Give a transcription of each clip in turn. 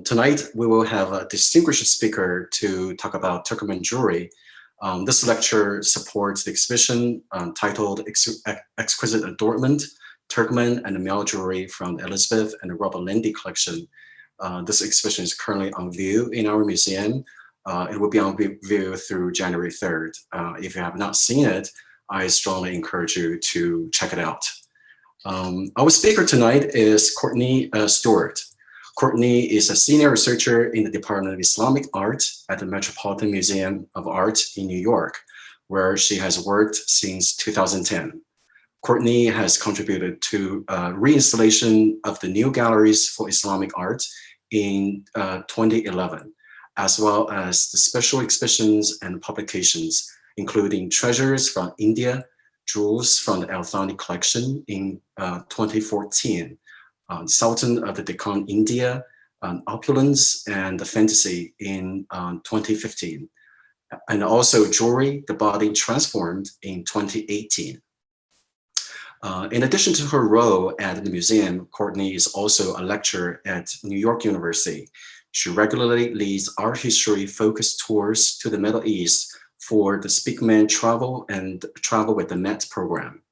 Tonight, we will have a distinguished speaker to talk about Turkmen jewelry. This lecture supports the exhibition titled Exquisite Adornment, Turkmen and Miao Jewelry from the Elizabeth and Robert Lende collection. This exhibition is currently on view in our museum. It will be on view through January 3rd. If you have not seen it, I strongly encourage you to check it out. Our speaker tonight is Courtney Stewart. Courtney is a senior researcher in the Department of Islamic Art at the Metropolitan Museum of Art in New York, where she has worked since 2010. Courtney has contributed to reinstallation of the new galleries for Islamic art in 2011, as well as the special exhibitions and publications, including treasures from India, jewels from the Al-Thani collection in 2014, Sultan of the Deccan, India, Opulence and the Fantasy in 2015, and also Jewelry, the Body Transformed in 2018. In addition to her role at the museum, Courtney is also a lecturer at New York University. She regularly leads art history focused tours to the Middle East for the Speakman Travel and Travel with the Met program.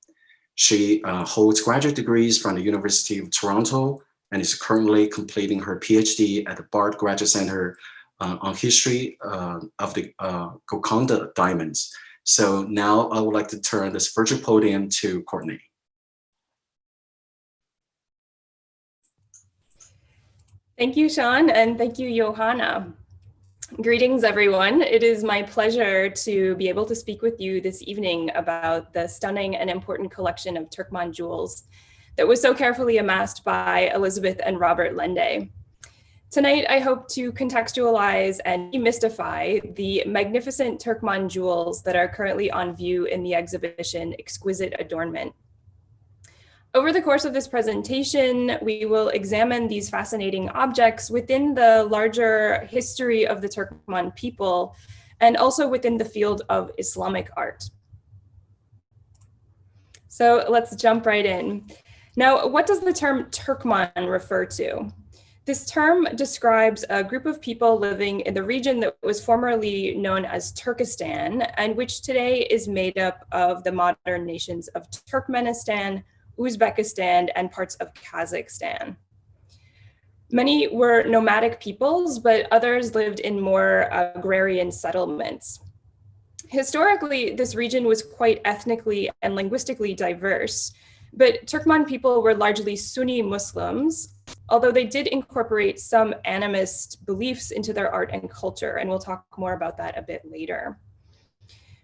She holds graduate degrees from the University of Toronto and is currently completing her PhD at the Bard Graduate Center on history of the Golconda diamonds. So now I would like to turn this virtual podium to Courtney. Thank you, Sean, and thank you, Johanna. Greetings, everyone. It is my pleasure to be able to speak with you this evening about the stunning and important collection of Turkmen jewels that was so carefully amassed by Elizabeth and Robert Lende. Tonight, I hope to contextualize and demystify the magnificent Turkmen jewels that are currently on view in the exhibition Exquisite Adornment. Over the course of this presentation, we will examine these fascinating objects within the larger history of the Turkmen people and also within the field of Islamic art. So let's jump right in. Now, what does the term Turkmen refer to? This term describes a group of people living in the region that was formerly known as Turkestan and which today is made up of the modern nations of Turkmenistan, Uzbekistan, and parts of Kazakhstan. Many were nomadic peoples, but others lived in more agrarian settlements. Historically, this region was quite ethnically and linguistically diverse, but Turkmen people were largely Sunni Muslims, although they did incorporate some animist beliefs into their art and culture, and we'll talk more about that a bit later.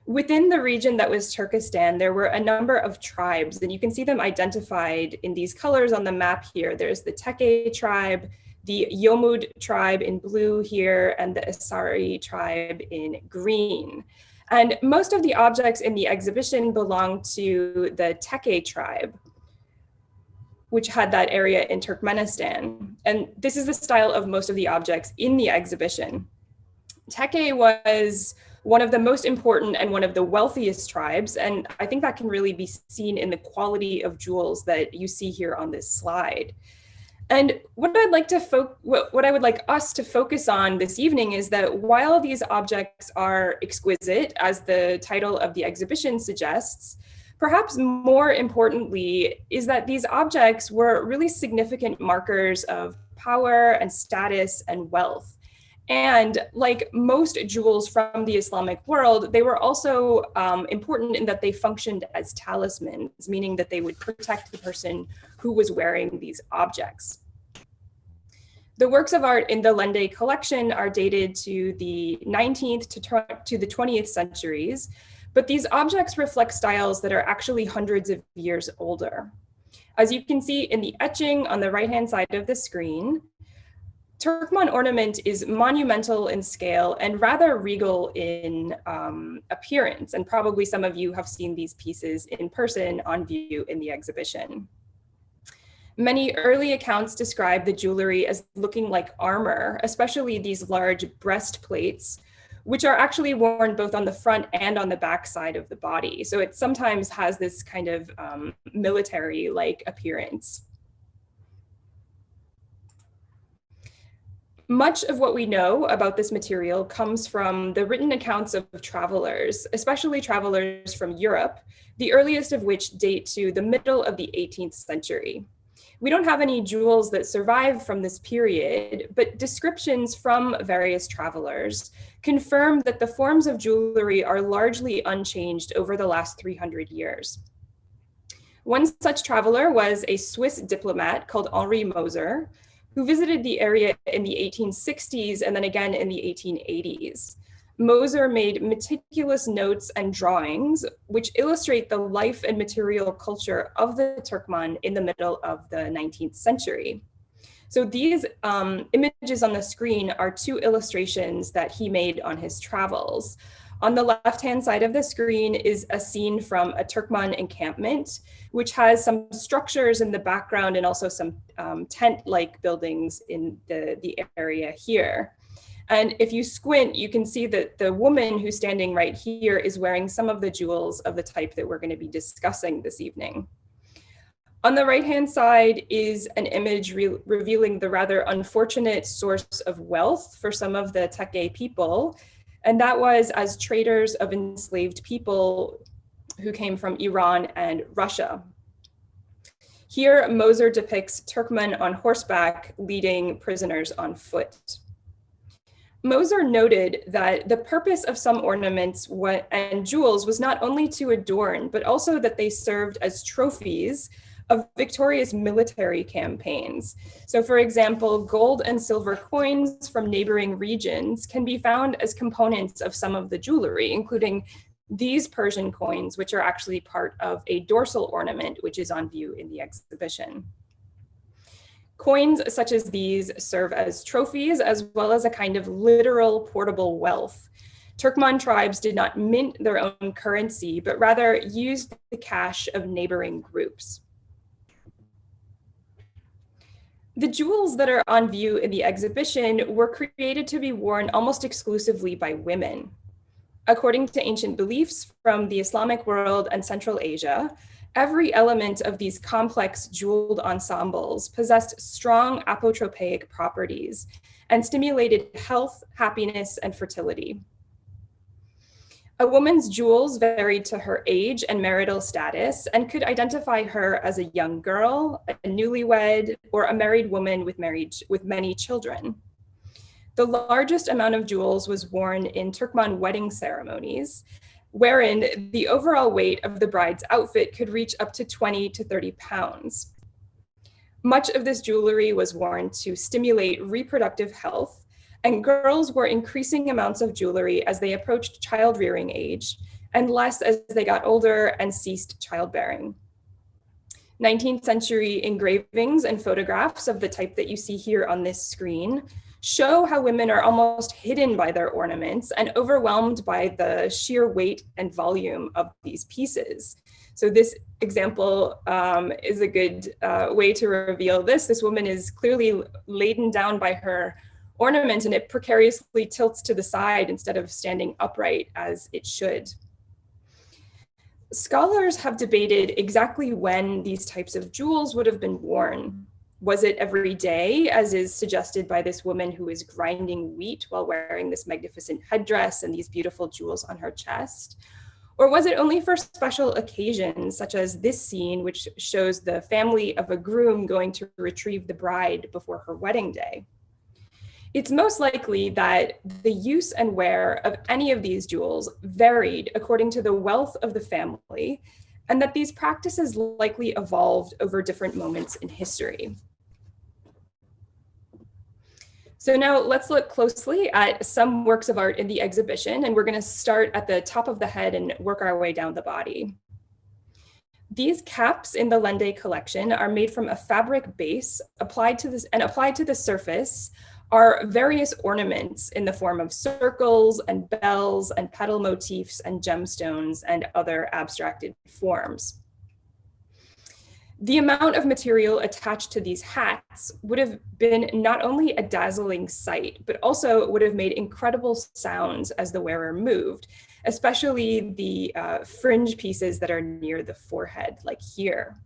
Within the region that was Turkestan, there were a number of tribes, and you can see them identified in these colors on the map here. There's the Teke tribe, the Yomud tribe in blue here, and the Asari tribe in green. And most of the objects in the exhibition belong to the Teke tribe, which had that area in Turkmenistan. And this is the style of most of the objects in the exhibition. Teke was one of the most important and one of the wealthiest tribes. And I think that can really be seen in the quality of jewels that you see here on this slide. And what I would like us to focus on this evening is that while these objects are exquisite, as the title of the exhibition suggests, perhaps more importantly is that these objects were really significant markers of power and status and wealth. And like most jewels from the Islamic world, they were also important in that they functioned as talismans, meaning that they would protect the person who was wearing these objects. The works of art in the Lende collection are dated to the 19th to the 20th centuries, but these objects reflect styles that are actually hundreds of years older. As you can see in the etching on the right-hand side of the screen, Turkmen ornament is monumental in scale and rather regal in appearance, and probably some of you have seen these pieces in person on view in the exhibition. Many early accounts describe the jewelry as looking like armor, especially these large breastplates, which are actually worn both on the front and on the back side of the body. So it sometimes has this kind of military-like appearance. Much of what we know about this material comes from the written accounts of travelers, especially travelers from Europe, the earliest of which date to the middle of the 18th century. We don't have any jewels that survive from this period, but descriptions from various travelers confirm that the forms of jewelry are largely unchanged over the last 300 years. One such traveler was a Swiss diplomat called Henri Moser, who visited the area in the 1860s and then again in the 1880s. Moser made meticulous notes and drawings which illustrate the life and material culture of the Turkmen in the middle of the 19th century. So these images on the screen are two illustrations that he made on his travels. On the left-hand side of the screen is a scene from a Turkmen encampment, which has some structures in the background and also some tent-like buildings in the area here. And if you squint, you can see that the woman who's standing right here is wearing some of the jewels of the type that we're going to be discussing this evening. On the right-hand side is an image revealing the rather unfortunate source of wealth for some of the Teke people. And that was as traders of enslaved people who came from Iran and Russia. Here, Moser depicts Turkmen on horseback leading prisoners on foot. Moser noted that the purpose of some ornaments and jewels was not only to adorn, but also that they served as trophies of victorious military campaigns. So for example, gold and silver coins from neighboring regions can be found as components of some of the jewelry, including these Persian coins, which are actually part of a dorsal ornament, which is on view in the exhibition. Coins such as these serve as trophies, as well as a kind of literal portable wealth. Turkmen tribes did not mint their own currency, but rather used the cash of neighboring groups. The jewels that are on view in the exhibition were created to be worn almost exclusively by women. According to ancient beliefs from the Islamic world and Central Asia, every element of these complex jeweled ensembles possessed strong apotropaic properties and stimulated health, happiness, and fertility. A woman's jewels varied to her age and marital status and could identify her as a young girl, a newlywed, or a married woman with many children. The largest amount of jewels was worn in Turkmen wedding ceremonies, wherein the overall weight of the bride's outfit could reach up to 20 to 30 pounds. Much of this jewelry was worn to stimulate reproductive health, and girls wore increasing amounts of jewelry as they approached child-rearing age, and less as they got older and ceased childbearing. 19th century engravings and photographs of the type that you see here on this screen show how women are almost hidden by their ornaments and overwhelmed by the sheer weight and volume of these pieces. So this example is a good way to reveal this. This woman is clearly laden down by her ornament, and it precariously tilts to the side instead of standing upright as it should. Scholars have debated exactly when these types of jewels would have been worn. Was it every day, as is suggested by this woman who is grinding wheat while wearing this magnificent headdress and these beautiful jewels on her chest? Or was it only for special occasions, such as this scene, which shows the family of a groom going to retrieve the bride before her wedding day? It's most likely that the use and wear of any of these jewels varied according to the wealth of the family, and that these practices likely evolved over different moments in history. So now let's look closely at some works of art in the exhibition, and we're going to start at the top of the head and work our way down the body. These caps in the Lende collection are made from a fabric base applied to the surface are various ornaments in the form of circles and bells and petal motifs and gemstones and other abstracted forms. The amount of material attached to these hats would have been not only a dazzling sight, but also would have made incredible sounds as the wearer moved, especially the fringe pieces that are near the forehead, like here.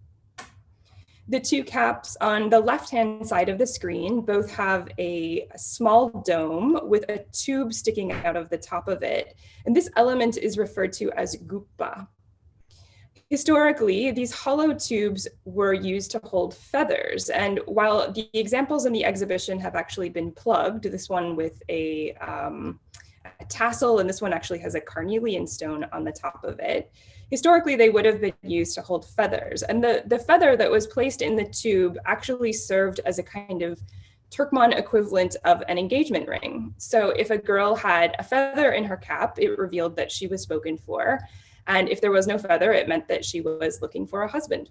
The two caps on the left-hand side of the screen both have a small dome with a tube sticking out of the top of it. And this element is referred to as guppa. Historically, these hollow tubes were used to hold feathers. And while the examples in the exhibition have actually been plugged, this one with a tassel, and this one actually has a carnelian stone on the top of it, historically, they would have been used to hold feathers. And the feather that was placed in the tube actually served as a kind of Turkmen equivalent of an engagement ring. So if a girl had a feather in her cap, it revealed that she was spoken for. And if there was no feather, it meant that she was looking for a husband.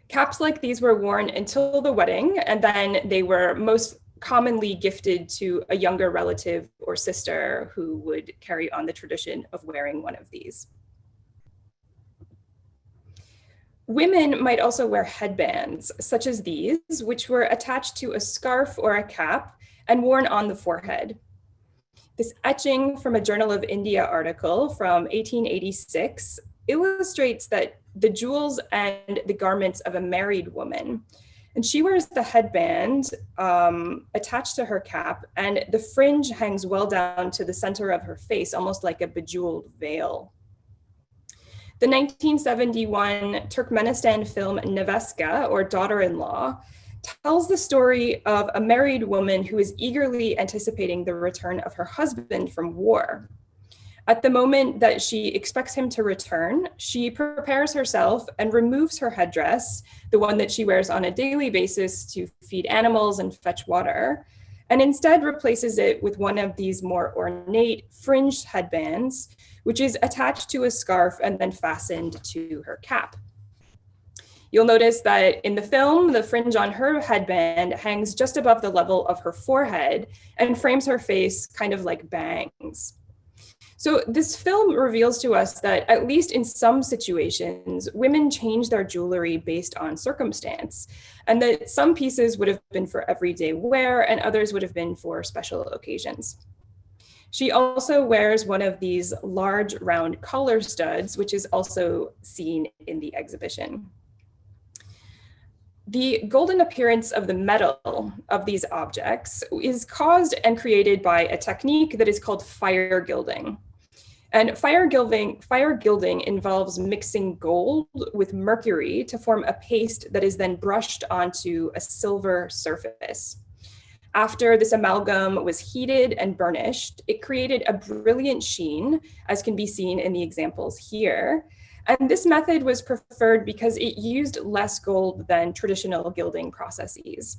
Caps like these were worn until the wedding, and then they were most commonly gifted to a younger relative or sister who would carry on the tradition of wearing one of these. Women might also wear headbands, such as these, which were attached to a scarf or a cap and worn on the forehead. This etching from a Journal of India article from 1886 illustrates that the jewels and the garments of a married woman. And she wears the headband attached to her cap, and the fringe hangs well down to the center of her face, almost like a bejeweled veil. The 1971 Turkmenistan film Neveska, or Daughter-in-Law, tells the story of a married woman who is eagerly anticipating the return of her husband from war. At the moment that she expects him to return, she prepares herself and removes her headdress, the one that she wears on a daily basis to feed animals and fetch water, and instead replaces it with one of these more ornate fringed headbands, which is attached to a scarf and then fastened to her cap. You'll notice that in the film, the fringe on her headband hangs just above the level of her forehead and frames her face kind of like bangs. So this film reveals to us that, at least in some situations, women change their jewelry based on circumstance, and that some pieces would have been for everyday wear and others would have been for special occasions. She also wears one of these large round collar studs, which is also seen in the exhibition. The golden appearance of the metal of these objects is caused and created by a technique that is called fire gilding. And fire gilding involves mixing gold with mercury to form a paste that is then brushed onto a silver surface. After this amalgam was heated and burnished, it created a brilliant sheen, as can be seen in the examples here. And this method was preferred because it used less gold than traditional gilding processes.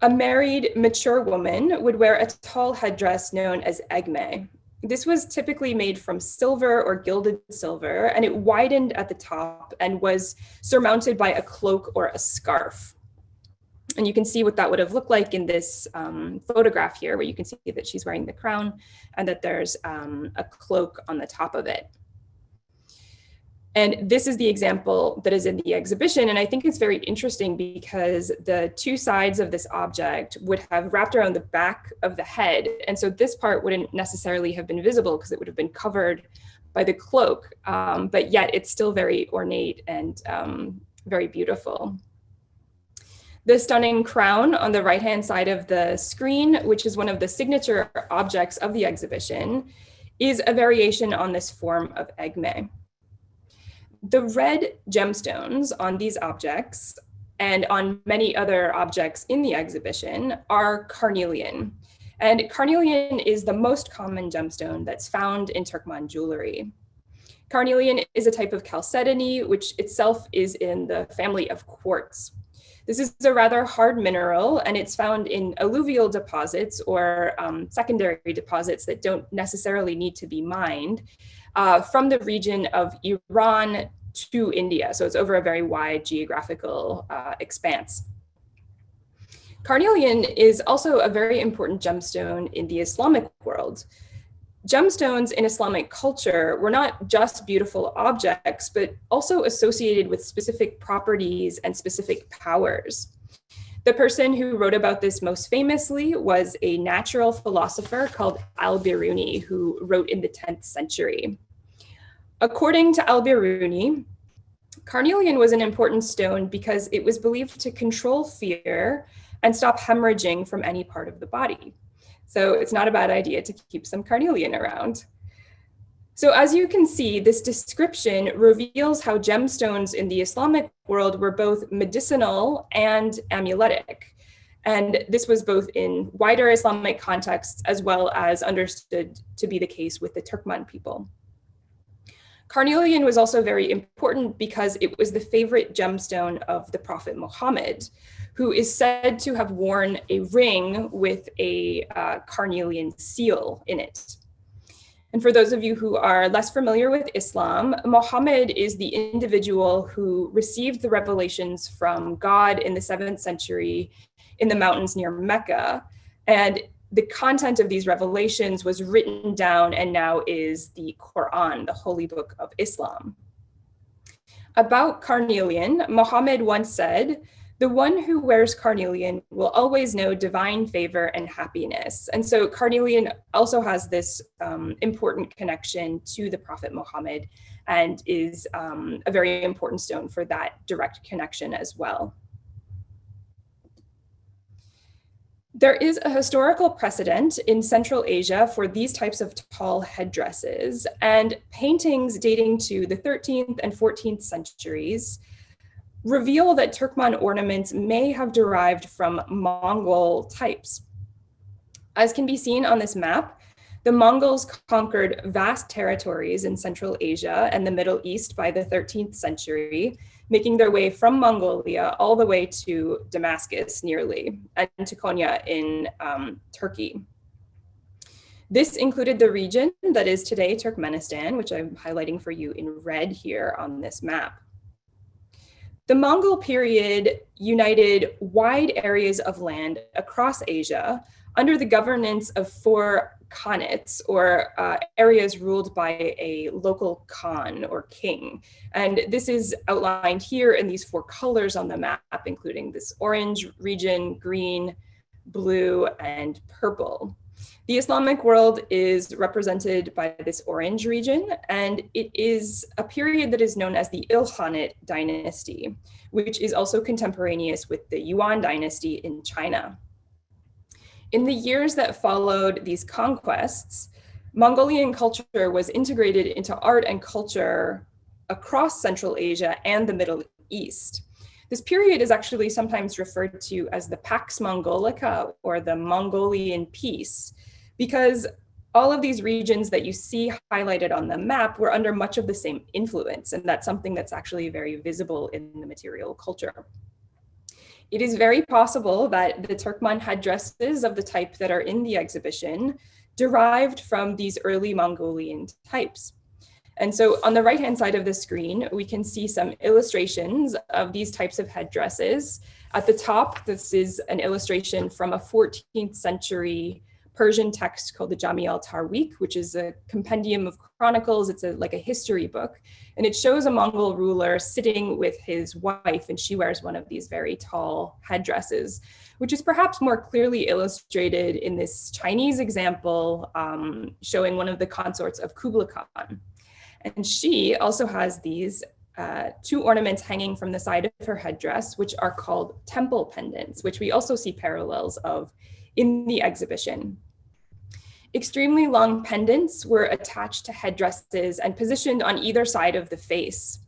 A married, mature woman would wear a tall headdress known as egme. This was typically made from silver or gilded silver, and it widened at the top and was surmounted by a cloak or a scarf. And you can see what that would have looked like in this photograph here, where you can see that she's wearing the crown and that there's a cloak on the top of it. And this is the example that is in the exhibition. And I think it's very interesting because the two sides of this object would have wrapped around the back of the head. And so this part wouldn't necessarily have been visible because it would have been covered by the cloak, but yet it's still very ornate and very beautiful. The stunning crown on the right-hand side of the screen, which is one of the signature objects of the exhibition, is a variation on this form of egme. The red gemstones on these objects and on many other objects in the exhibition are carnelian. And carnelian is the most common gemstone that's found in Turkmen jewelry. Carnelian is a type of chalcedony, which itself is in the family of quartz. This is a rather hard mineral, and it's found in alluvial deposits or secondary deposits that don't necessarily need to be mined from the region of Iran to India. So it's over a very wide geographical expanse. Carnelian is also a very important gemstone in the Islamic world. Gemstones in Islamic culture were not just beautiful objects, but also associated with specific properties and specific powers. The person who wrote about this most famously was a natural philosopher called Al-Biruni, who wrote in the 10th century. According to Al-Biruni, carnelian was an important stone because it was believed to control fear and stop hemorrhaging from any part of the body. So it's not a bad idea to keep some carnelian around. So as you can see, this description reveals how gemstones in the Islamic world were both medicinal and amuletic. And this was both in wider Islamic contexts as well as understood to be the case with the Turkmen people. Carnelian was also very important because it was the favorite gemstone of the Prophet Muhammad, who is said to have worn a ring with a carnelian seal in it. And for those of you who are less familiar with Islam, Muhammad is the individual who received the revelations from God in the 7th century in the mountains near Mecca. And the content of these revelations was written down and now is the Quran, the holy book of Islam. About carnelian, Muhammad once said, "The one who wears carnelian will always know divine favor and happiness." And so carnelian also has this important connection to the Prophet Muhammad and is a very important stone for that direct connection as well. There is a historical precedent in Central Asia for these types of tall headdresses, and paintings dating to the 13th and 14th centuries reveal that Turkmen ornaments may have derived from Mongol types. As can be seen on this map, the Mongols conquered vast territories in Central Asia and the Middle East by the 13th century, making their way from Mongolia all the way to Damascus nearly, and to Konya in Turkey. This included the region that is today Turkmenistan, which I'm highlighting for you in red here on this map. The Mongol period united wide areas of land across Asia under the governance of 4 khanates, or areas ruled by a local khan or king. And this is outlined here in these 4 colors on the map, including this orange region, green, blue, and purple. The Islamic world is represented by this orange region, and it is a period that is known as the Ilkhanate dynasty, which is also contemporaneous with the Yuan dynasty in China. In the years that followed these conquests, Mongolian culture was integrated into art and culture across Central Asia and the Middle East. This period is actually sometimes referred to as the Pax Mongolica, or the Mongolian Peace, because all of these regions that you see highlighted on the map were under much of the same influence, and that's something that's actually very visible in the material culture. It is very possible that the Turkmen headdresses of the type that are in the exhibition derived from these early Mongolian types. And so on the right-hand side of the screen, we can see some illustrations of these types of headdresses. At the top, this is an illustration from a 14th century Persian text called the Jami al-Tarwik, which is a compendium of chronicles. It's like a history book. And it shows a Mongol ruler sitting with his wife, and she wears one of these very tall headdresses, which is perhaps more clearly illustrated in this Chinese example, showing one of the consorts of Kublai Khan. And she also has these 2 ornaments hanging from the side of her headdress, which are called temple pendants, which we also see parallels of in the exhibition. Extremely long pendants were attached to headdresses and positioned on either side of the face.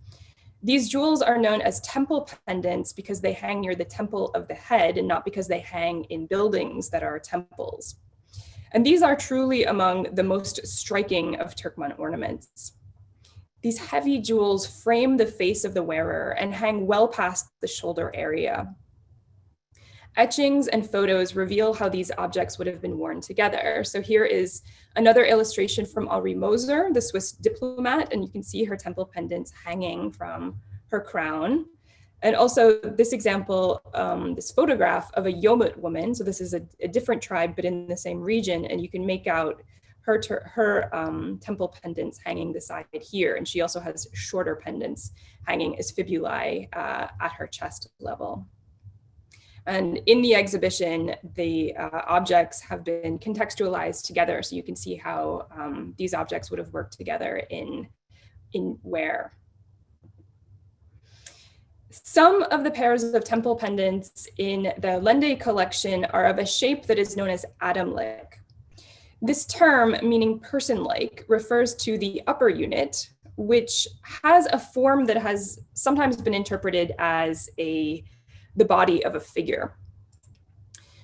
These jewels are known as temple pendants because they hang near the temple of the head and not because they hang in buildings that are temples. And these are truly among the most striking of Turkmen ornaments. These heavy jewels frame the face of the wearer and hang well past the shoulder area. Etchings and photos reveal how these objects would have been worn together. So here is another illustration from Henri Moser, the Swiss diplomat, and you can see her temple pendants hanging from her crown. And also this example, this photograph of a Yomut woman. So this is a different tribe, but in the same region, and you can make out her temple pendants hanging beside here. And she also has shorter pendants hanging as fibulae at her chest level. And in the exhibition, the objects have been contextualized together, so you can see how these objects would have worked together in in wear. Some of the pairs of temple pendants in the Lende collection are of a shape that is known as Adamlik. This term, meaning person-like, refers to the upper unit, which has a form that has sometimes been interpreted as the body of a figure.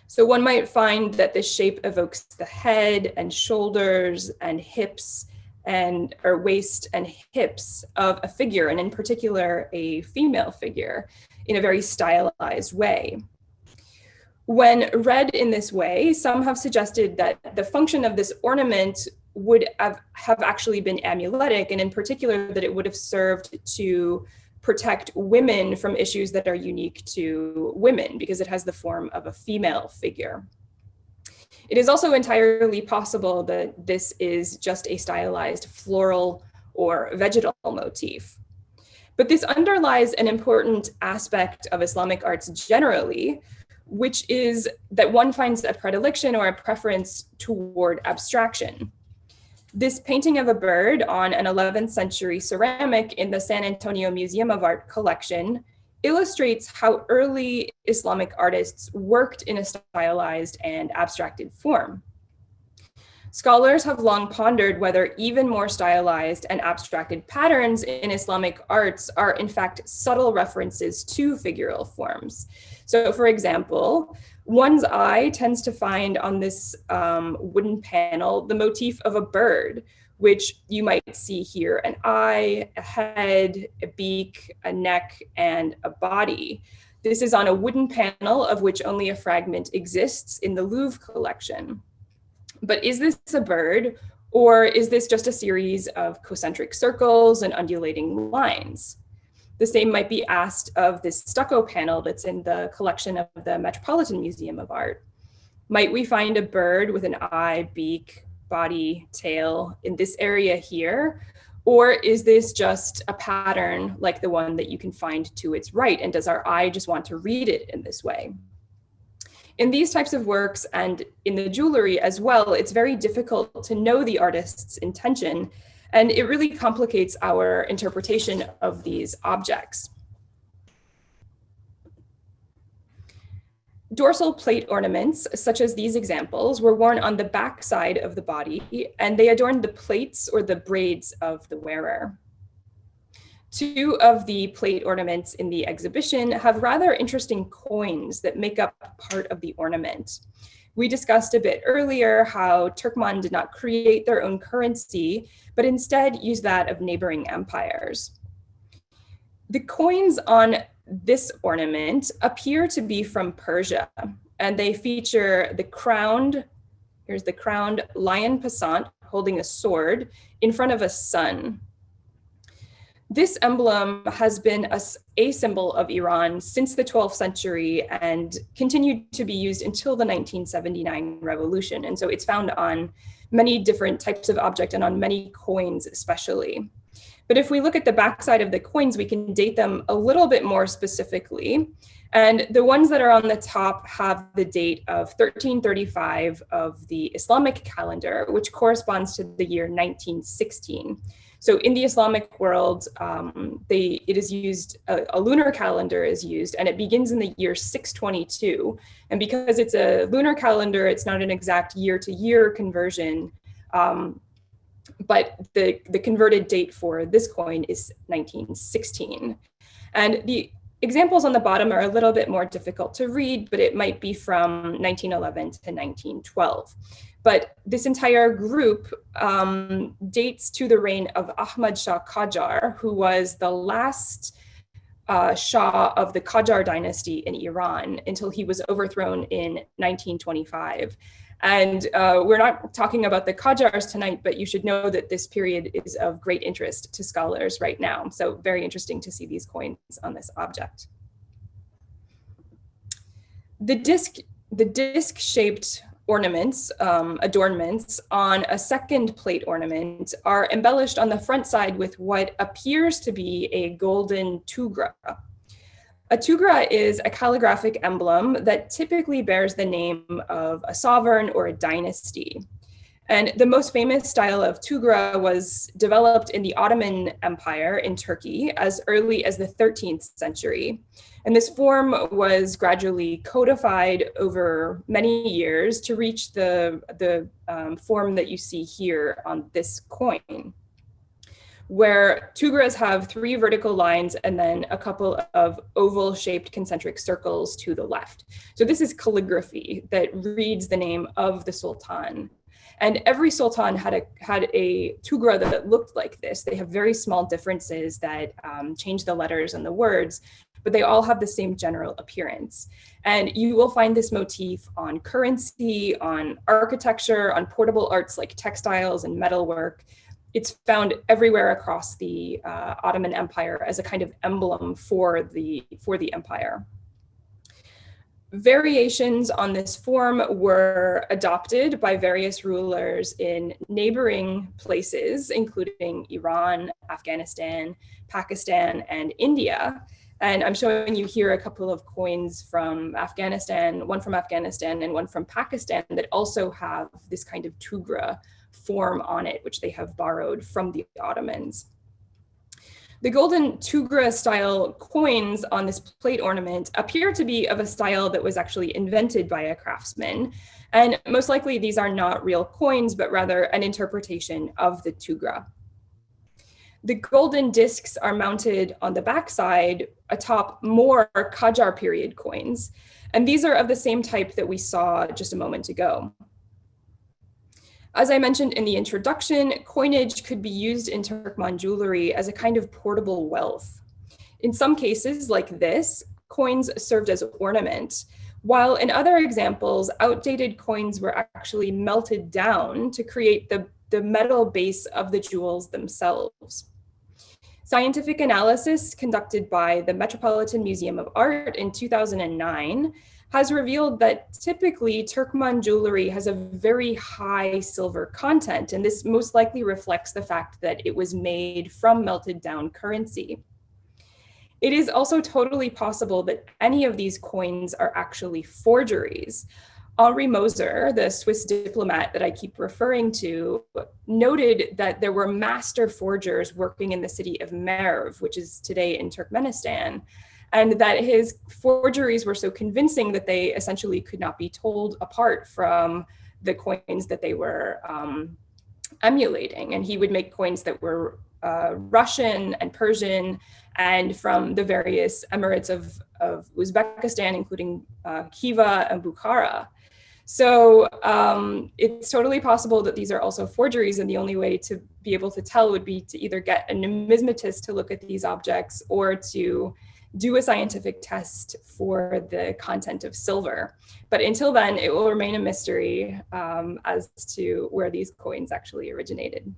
So one might find that this shape evokes the head and shoulders and hips or waist and hips of a figure, and in particular, a female figure, in a very stylized way. When read in this way, some have suggested that the function of this ornament would have actually been amuletic, and in particular, that it would have served to protect women from issues that are unique to women, because it has the form of a female figure. It is also entirely possible that this is just a stylized floral or vegetal motif. But this underlies an important aspect of Islamic arts generally, which is that one finds a predilection or a preference toward abstraction. This painting of a bird on an 11th century ceramic in the San Antonio Museum of Art collection illustrates how early Islamic artists worked in a stylized and abstracted form. Scholars have long pondered whether even more stylized and abstracted patterns in Islamic arts are in fact subtle references to figural forms. So for example, one's eye tends to find on this wooden panel the motif of a bird, which you might see here: an eye, a head, a beak, a neck, and a body. This is on a wooden panel of which only a fragment exists in the Louvre collection. But is this a bird, or is this just a series of concentric circles and undulating lines? The same might be asked of this stucco panel that's in the collection of the Metropolitan Museum of Art. Might we find a bird with an eye, beak, body, tail in this area here? Or is this just a pattern like the one that you can find to its right? And does our eye just want to read it in this way? In these types of works and in the jewelry as well, it's very difficult to know the artist's intention, and it really complicates our interpretation of these objects. Dorsal plate ornaments, such as these examples, were worn on the back side of the body, and they adorned the plaits or the braids of the wearer. Two of the plate ornaments in the exhibition have rather interesting coins that make up part of the ornament. We discussed a bit earlier how Turkmen did not create their own currency, but instead used that of neighboring empires. The coins on this ornament appear to be from Persia, and they feature here's the crowned lion passant holding a sword in front of a sun. This emblem has been a symbol of Iran since the 12th century and continued to be used until the 1979 revolution. And so it's found on many different types of object and on many coins especially. But if we look at the backside of the coins, we can date them a little bit more specifically. And the ones that are on the top have the date of 1335 of the Islamic calendar, which corresponds to the year 1916. So in the Islamic world, it is used, a lunar calendar is used, and it begins in the year 622. And because it's a lunar calendar, it's not an exact year-to-year conversion, but the converted date for this coin is 1916. And the examples on the bottom are a little bit more difficult to read, but it might be from 1911 to 1912. But this entire group dates to the reign of Ahmad Shah Qajar, who was the last Shah of the Qajar dynasty in Iran until he was overthrown in 1925. And we're not talking about the Qajars tonight, but you should know that this period is of great interest to scholars right now. So very interesting to see these coins on this object. The disc-shaped ornaments, adornments on a second plate ornament are embellished on the front side with what appears to be a golden tugra. A tugra is a calligraphic emblem that typically bears the name of a sovereign or a dynasty. And the most famous style of tugra was developed in the Ottoman Empire in Turkey as early as the 13th century. And this form was gradually codified over many years to reach the form that you see here on this coin, where tugras have 3 vertical lines and then a couple of oval-shaped concentric circles to the left. So this is calligraphy that reads the name of the sultan. And every sultan had a tugra that looked like this. They have very small differences that change the letters and the words, but they all have the same general appearance. And you will find this motif on currency, on architecture, on portable arts like textiles and metalwork. It's found everywhere across the Ottoman Empire as a kind of emblem for the empire. Variations on this form were adopted by various rulers in neighboring places, including Iran, Afghanistan, Pakistan, and India. And I'm showing you here a couple of coins from Afghanistan, one from Afghanistan and one from Pakistan, that also have this kind of tugra form on it, which they have borrowed from the Ottomans. The golden tugra style coins on this plate ornament appear to be of a style that was actually invented by a craftsman. And most likely these are not real coins, but rather an interpretation of the tugra. The golden discs are mounted on the backside atop more Qajar period coins. And these are of the same type that we saw just a moment ago. As I mentioned in the introduction, coinage could be used in Turkmen jewelry as a kind of portable wealth. In some cases, like this, coins served as ornament, while in other examples, outdated coins were actually melted down to create the metal base of the jewels themselves. Scientific analysis conducted by the Metropolitan Museum of Art in 2009 has revealed that typically Turkmen jewelry has a very high silver content, and this most likely reflects the fact that it was made from melted down currency. It is also totally possible that any of these coins are actually forgeries. Henri Moser, the Swiss diplomat that I keep referring to, noted that there were master forgers working in the city of Merv, which is today in Turkmenistan, and that his forgeries were so convincing that they essentially could not be told apart from the coins that they were emulating. And he would make coins that were Russian and Persian and from the various emirates of Uzbekistan, including Khiva and Bukhara. So it's totally possible that these are also forgeries, and the only way to be able to tell would be to either get a numismatist to look at these objects or to do a scientific test for the content of silver. But until then, it will remain a mystery as to where these coins actually originated.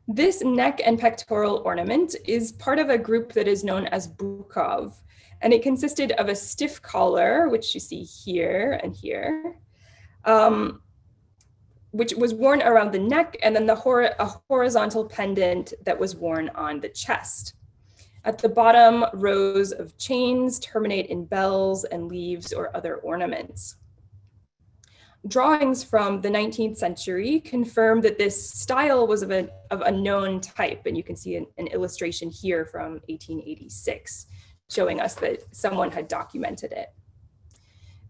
This neck and pectoral ornament is part of a group that is known as Bukov, and it consisted of a stiff collar, which you see here and here, which was worn around the neck, and then a horizontal pendant that was worn on the chest. At the bottom, rows of chains terminate in bells and leaves or other ornaments. Drawings from the 19th century confirm that this style was of a known type, and you can see an illustration here from 1886, showing us that someone had documented it.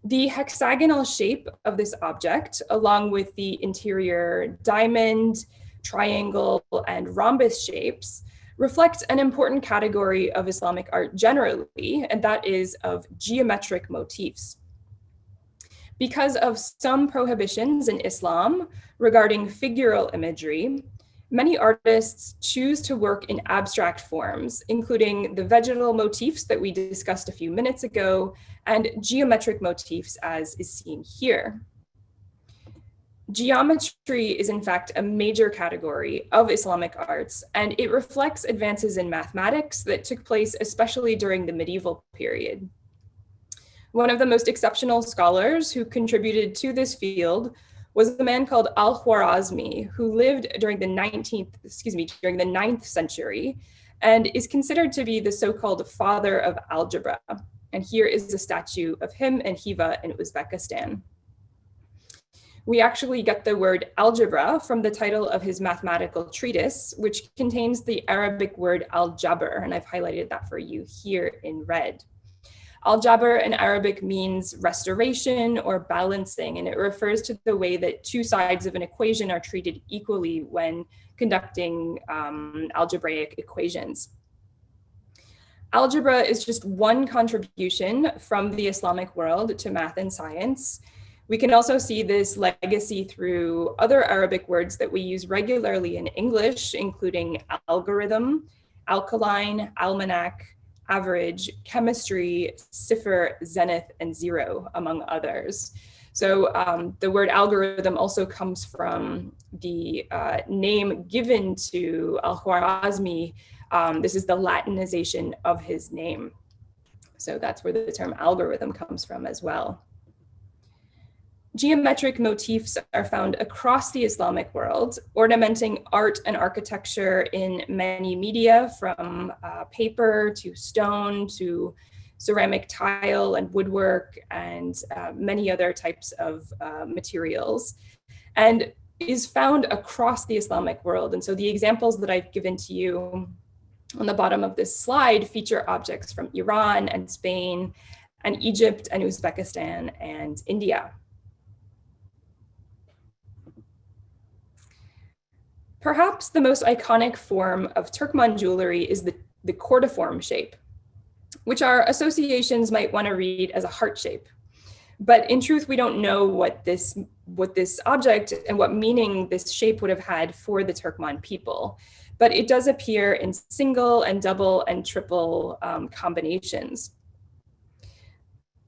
The hexagonal shape of this object, along with the interior diamond, triangle, and rhombus shapes, reflect an important category of Islamic art generally, and that is of geometric motifs. Because of some prohibitions in Islam regarding figural imagery, many artists choose to work in abstract forms, including the vegetal motifs that we discussed a few minutes ago, and geometric motifs as is seen here. Geometry is in fact a major category of Islamic arts, and it reflects advances in mathematics that took place especially during the medieval period. One of the most exceptional scholars who contributed to this field was a man called Al-Khwarazmi, who lived during the 9th century, and is considered to be the so-called father of algebra. And here is a statue of him and Khiva in Uzbekistan. We actually get the word algebra from the title of his mathematical treatise, which contains the Arabic word al-jabr, and I've highlighted that for you here in red. Al-jabr in Arabic means restoration or balancing, and it refers to the way that two sides of an equation are treated equally when conducting algebraic equations. Algebra is just one contribution from the Islamic world to math and science. We can also see this legacy through other Arabic words that we use regularly in English, including algorithm, alkaline, almanac, average, chemistry, cipher, zenith, and zero, among others. So the word algorithm also comes from the name given to Al-Khwarizmi. This is the Latinization of his name. So that's where the term algorithm comes from as well. Geometric motifs are found across the Islamic world, ornamenting art and architecture in many media, from paper to stone to ceramic tile and woodwork and many other types of materials, and is found across the Islamic world. And so the examples that I've given to you on the bottom of this slide feature objects from Iran and Spain and Egypt and Uzbekistan and India. Perhaps the most iconic form of Turkmen jewelry is the cordiform shape, which our associations might want to read as a heart shape. But in truth, we don't know what this object and what meaning this shape would have had for the Turkmen people. But it does appear in single and double and triple combinations.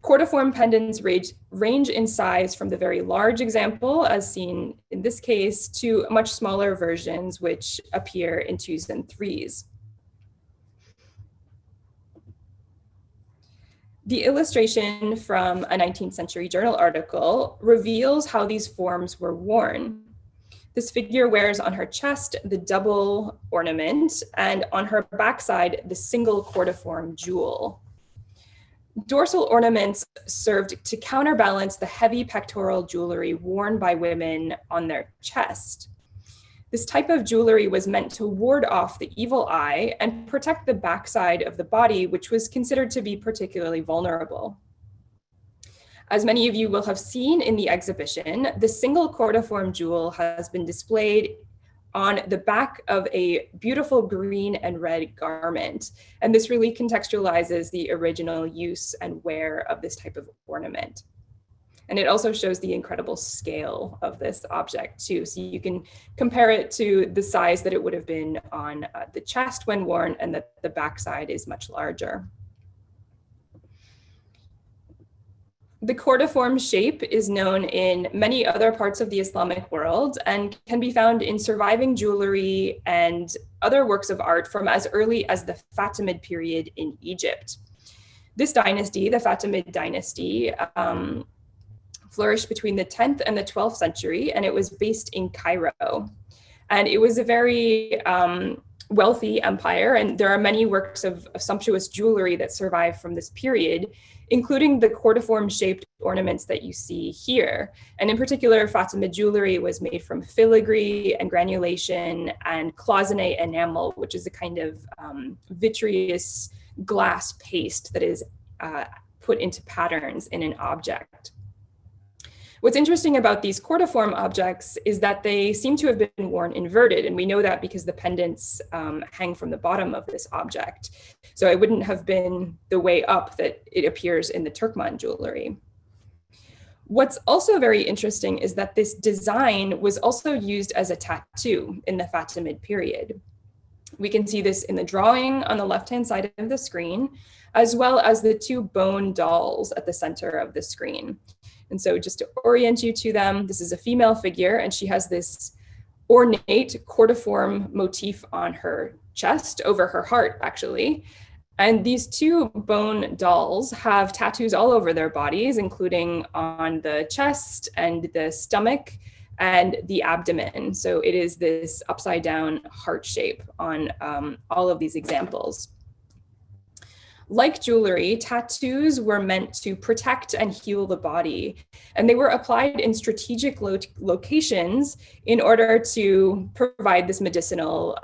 Cordiform pendants range in size from the very large example, as seen in this case, to much smaller versions, which appear in 2s and 3s. The illustration from a 19th century journal article reveals how these forms were worn. This figure wears on her chest the double ornament, and on her backside, the single cordiform jewel. Dorsal ornaments served to counterbalance the heavy pectoral jewelry worn by women on their chest. This type of jewelry was meant to ward off the evil eye and protect the backside of the body, which was considered to be particularly vulnerable. As many of you will have seen in the exhibition, the single cordiform jewel has been displayed on the back of a beautiful green and red garment. And this really contextualizes the original use and wear of this type of ornament. And it also shows the incredible scale of this object too. So you can compare it to the size that it would have been on the chest when worn, and that the backside is much larger. The cordiform shape is known in many other parts of the Islamic world and can be found in surviving jewelry and other works of art from as early as the Fatimid period in Egypt. This dynasty, the Fatimid dynasty, flourished between the 10th and the 12th century, and it was based in Cairo. And it was a very wealthy empire, and there are many works of sumptuous jewelry that survive from this period, including the cordiform shaped ornaments that you see here. And in particular, Fatimid jewelry was made from filigree and granulation and cloisonné enamel, which is a kind of vitreous glass paste that is put into patterns in an object. What's interesting about these cordiform objects is that they seem to have been worn inverted, and we know that because the pendants hang from the bottom of this object. So it wouldn't have been the way up that it appears in the Turkmen jewelry. What's also very interesting is that this design was also used as a tattoo in the Fatimid period. We can see this in the drawing on the left-hand side of the screen, as well as the two bone dolls at the center of the screen. And so just to orient you to them, this is a female figure, and she has this ornate cordiform motif on her chest, over her heart, actually. And these two bone dolls have tattoos all over their bodies, including on the chest and the stomach and the abdomen. So it is this upside down heart shape on all of these examples. Like jewelry, tattoos were meant to protect and heal the body, and they were applied in strategic locations in order to provide this medicinal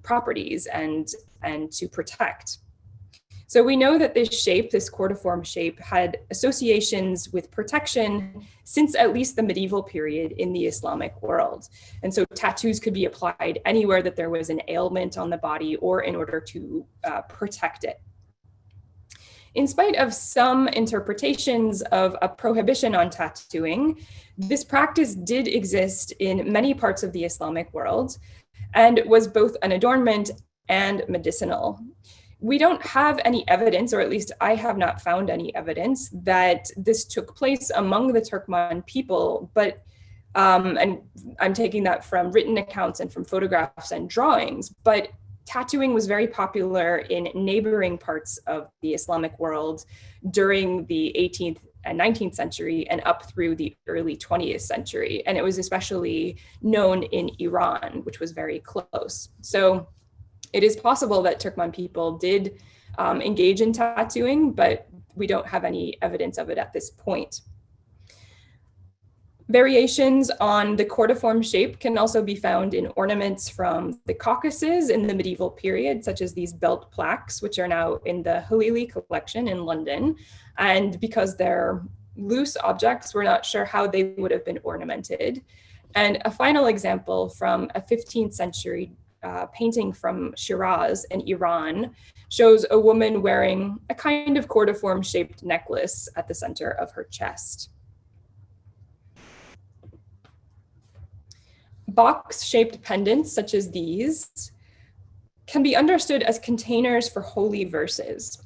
properties and to protect. So we know that this shape, this cordiform shape, had associations with protection since at least the medieval period in the Islamic world. And so tattoos could be applied anywhere that there was an ailment on the body or in order to protect it. In spite of some interpretations of a prohibition on tattooing, this practice did exist in many parts of the Islamic world and was both an adornment and medicinal. We don't have any evidence, or at least I have not found any evidence, that this took place among the Turkmen people, but and I'm taking that from written accounts and from photographs and drawings, but tattooing was very popular in neighboring parts of the Islamic world during the 18th and 19th century and up through the early 20th century. And it was especially known in Iran, which was very close. So it is possible that Turkmen people did engage in tattooing, but we don't have any evidence of it at this point. Variations on the cordiform shape can also be found in ornaments from the Caucasus in the medieval period, such as these belt plaques, which are now in the Halili collection in London. And because they're loose objects, we're not sure how they would have been ornamented. And a final example from a 15th century painting from Shiraz in Iran shows a woman wearing a kind of cordiform shaped necklace at the center of her chest. Box-shaped pendants, such as these, can be understood as containers for holy verses.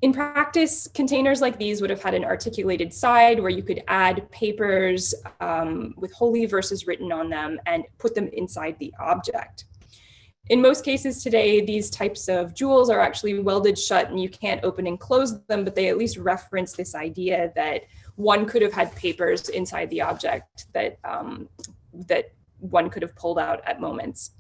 In practice, containers like these would have had an articulated side where you could add papers with holy verses written on them and put them inside the object. In most cases today, these types of jewels are actually welded shut and you can't open and close them, but they at least reference this idea that one could have had papers inside the object that one could have pulled out at moments.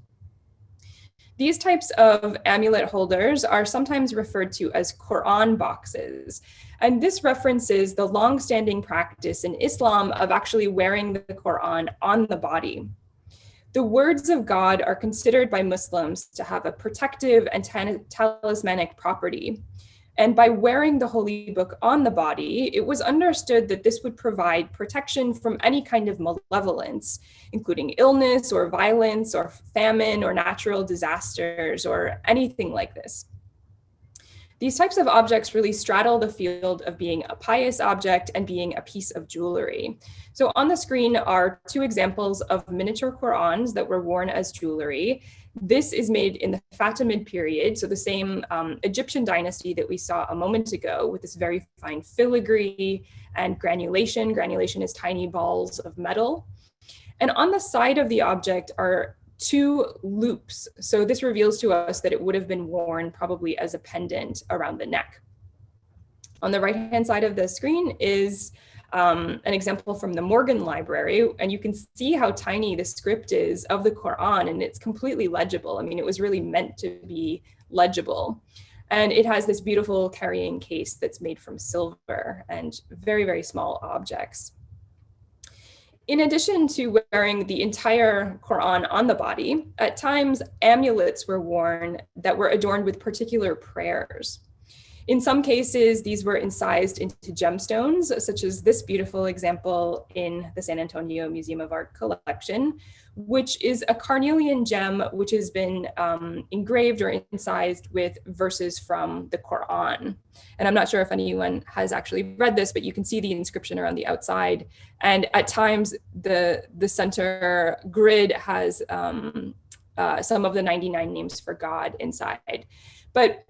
These types of amulet holders are sometimes referred to as Quran boxes. And this references the long-standing practice in Islam of actually wearing the Quran on the body. The words of God are considered by Muslims to have a protective and talismanic property. And by wearing the holy book on the body, it was understood that this would provide protection from any kind of malevolence, including illness or violence or famine or natural disasters or anything like this. These types of objects really straddle the field of being a pious object and being a piece of jewelry. So on the screen are two examples of miniature Qur'ans that were worn as jewelry. This is made in the Fatimid period, so the same Egyptian dynasty that we saw a moment ago, with this very fine filigree and granulation. Granulation is tiny balls of metal. And on the side of the object are two loops. So this reveals to us that it would have been worn probably as a pendant around the neck. On the right-hand side of the screen is an example from the Morgan Library, and you can see how tiny the script is of the Quran, and it's completely legible. I mean, it was really meant to be legible. And it has this beautiful carrying case that's made from silver and very, very small objects. In addition to wearing the entire Quran on the body, at times amulets were worn that were adorned with particular prayers. In some cases, these were incised into gemstones, such as this beautiful example in the San Antonio Museum of Art collection, which is a carnelian gem which has been engraved or incised with verses from the Quran. And I'm not sure if anyone has actually read this, but you can see the inscription around the outside. And at times, the center grid has some of the 99 names for God inside. But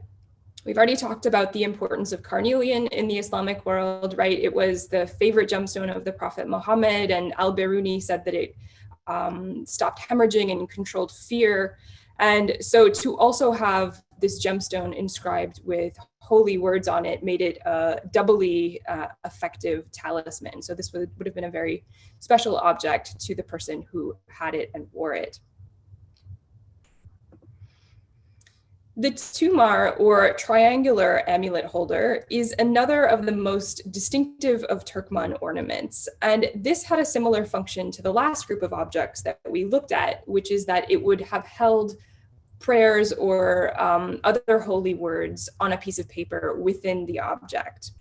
we've already talked about the importance of carnelian in the Islamic world, right? It was the favorite gemstone of the Prophet Muhammad, and al-Biruni said that it stopped hemorrhaging and controlled fear. And so to also have this gemstone inscribed with holy words on it made it a doubly effective talisman. So this would have been a very special object to the person who had it and wore it. The Tumar, or triangular amulet holder, is another of the most distinctive of Turkmen ornaments. And this had a similar function to the last group of objects that we looked at, which is that it would have held prayers or other holy words on a piece of paper within the object.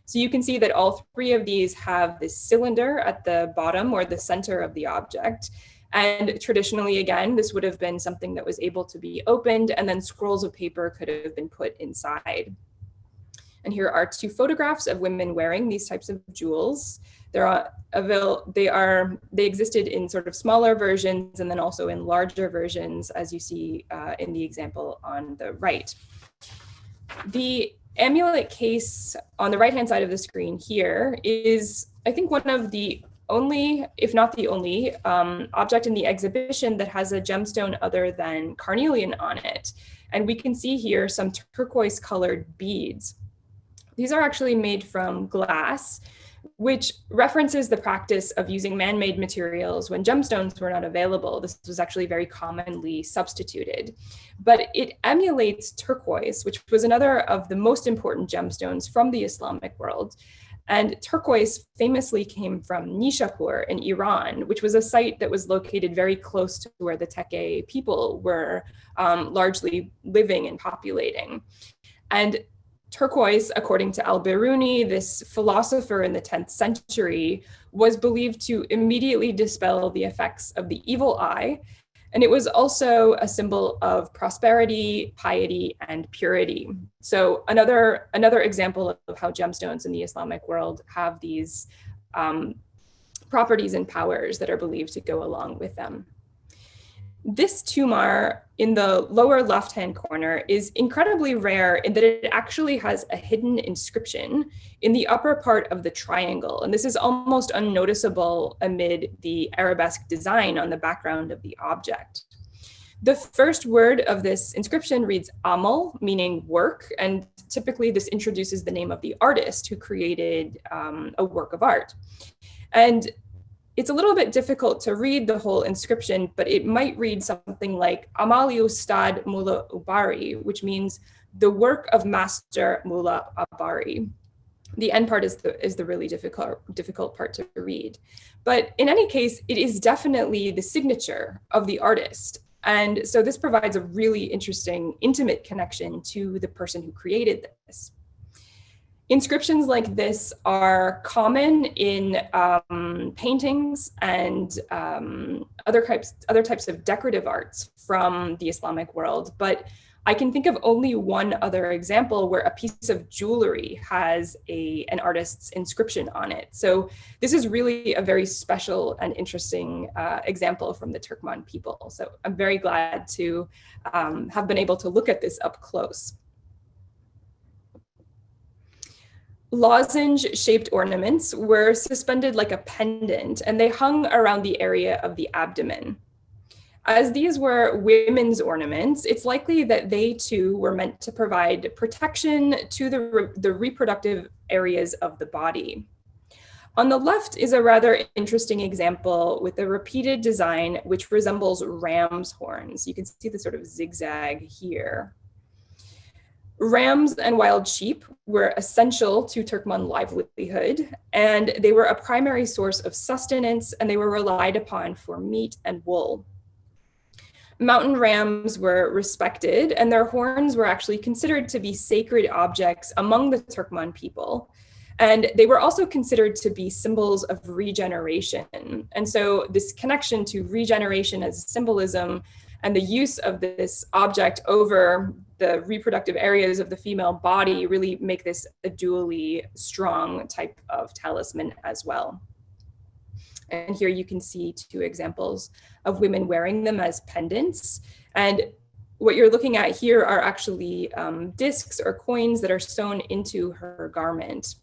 So you can see that all three of these have this cylinder at the bottom or the center of the object. And traditionally, again, this would have been something that was able to be opened, and then scrolls of paper could have been put inside. And here are two photographs of women wearing these types of jewels. They existed in sort of smaller versions and then also in larger versions, as you see in the example on the right. The amulet case on the right-hand side of the screen here is, I think, one of the only, if not the only, object in the exhibition that has a gemstone other than carnelian on it. And we can see here some turquoise colored beads. These are actually made from glass, which references the practice of using man-made materials when gemstones were not available. This was actually very commonly substituted. But it emulates turquoise, which was another of the most important gemstones from the Islamic world. And turquoise famously came from Nishapur in Iran, which was a site that was located very close to where the Tekke people were largely living and populating. And turquoise, according to al-Biruni, this philosopher in the 10th century, was believed to immediately dispel the effects of the evil eye. And it was also a symbol of prosperity, piety, and purity. So another example of how gemstones in the Islamic world have these properties and powers that are believed to go along with them. This Tumar in the lower left-hand corner is incredibly rare in that it actually has a hidden inscription in the upper part of the triangle. And this is almost unnoticeable amid the arabesque design on the background of the object. The first word of this inscription reads Amul, meaning work, and typically this introduces the name of the artist who created a work of art. And it's a little bit difficult to read the whole inscription, but it might read something like Amali Ustad Mulla Ubari, which means the work of Master Mulla Ubari. The end part is the really difficult part to read. But in any case, it is definitely the signature of the artist. And so this provides a really interesting, intimate connection to the person who created this. Inscriptions like this are common in paintings and other types of decorative arts from the Islamic world, but I can think of only one other example where a piece of jewelry has an artist's inscription on it. So this is really a very special and interesting example from the Turkmen people. So I'm very glad to have been able to look at this up close. Lozenge-shaped ornaments were suspended like a pendant, and they hung around the area of the abdomen. As these were women's ornaments, it's likely that they too were meant to provide protection to the reproductive areas of the body. On the left is a rather interesting example with a repeated design which resembles ram's horns. You can see the sort of zigzag here. Rams and wild sheep were essential to Turkmen livelihood, and they were a primary source of sustenance, and they were relied upon for meat and wool. Mountain rams were respected, and their horns were actually considered to be sacred objects among the Turkmen people. And they were also considered to be symbols of regeneration. And so this connection to regeneration as symbolism and the use of this object over the reproductive areas of the female body really make this a dually strong type of talisman as well. And here you can see two examples of women wearing them as pendants. And what you're looking at here are actually discs or coins that are sewn into her garment.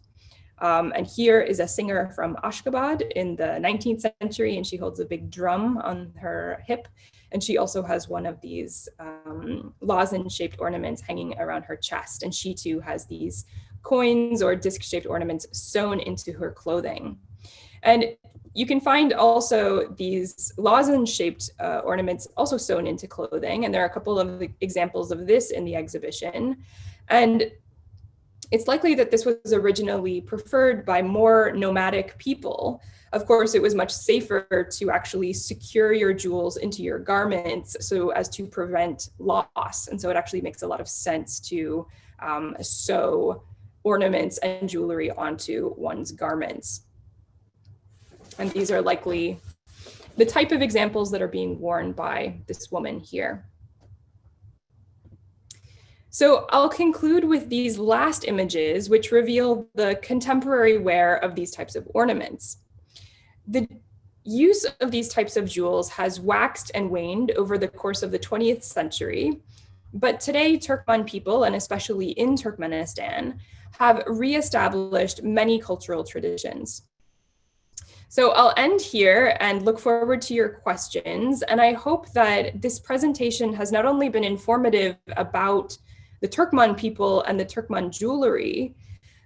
And here is a singer from Ashgabat in the 19th century, and she holds a big drum on her hip. And she also has one of these lozenge-shaped ornaments hanging around her chest. And she too has these coins or disc-shaped ornaments sewn into her clothing. And you can find also these lozenge-shaped ornaments also sewn into clothing, and there are a couple of examples of this in the exhibition. And it's likely that this was originally preferred by more nomadic people. Of course, it was much safer to actually secure your jewels into your garments so as to prevent loss. And so it actually makes a lot of sense to sew ornaments and jewelry onto one's garments. And these are likely the type of examples that are being worn by this woman here. So I'll conclude with these last images, which reveal the contemporary wear of these types of ornaments. The use of these types of jewels has waxed and waned over the course of the 20th century, but today Turkmen people, and especially in Turkmenistan, have reestablished many cultural traditions. So I'll end here and look forward to your questions. And I hope that this presentation has not only been informative about the Turkmen people and the Turkmen jewelry,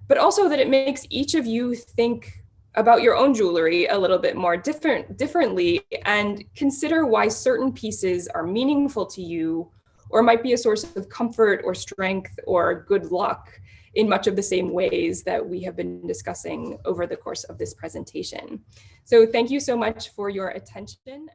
but also that it makes each of you think about your own jewelry a little bit more differently and consider why certain pieces are meaningful to you or might be a source of comfort or strength or good luck in much of the same ways that we have been discussing over the course of this presentation. So thank you so much for your attention.